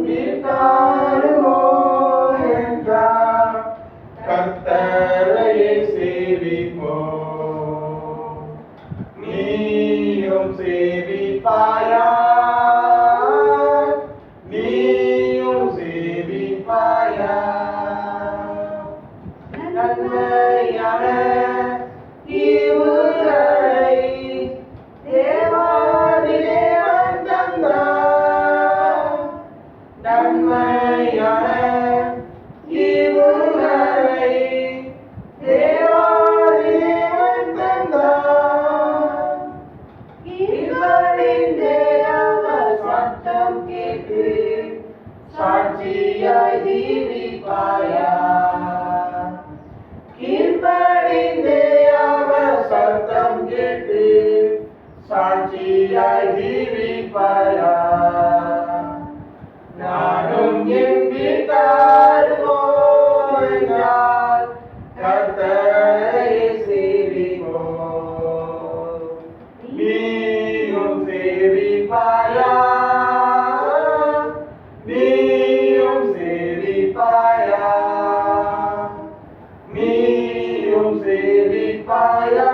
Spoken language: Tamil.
விட்டாருமோ என்றார் கர்த்தரையே சேவிப்போம். நீயும் சேவிப்பாயா? நீயும் சேவிப்பாயா? நன்மையான ஈவுகளை தேவாதி தேவன் தந்தார். நன்மையான ஈவுகளை தேவாதி தேவன் தந்தார். கீழ்ப்படிந்தே அவர் சத்தம் கேட்டு சாட்சியாய் ஜீவிப்பாயா? கீழ்ப்படிந்தே அவர் சத்தம் கேட்டு சாட்சியாய் ஜீவிப்பாயா? நானும் என் வீட்டாருமோ என்றால் கர்த்தரையே சேவிப்போம். நீயும் சேவிப்பாயா? நீயும் சேவிப்பாயா? நீயும் சேவிப்பாயா?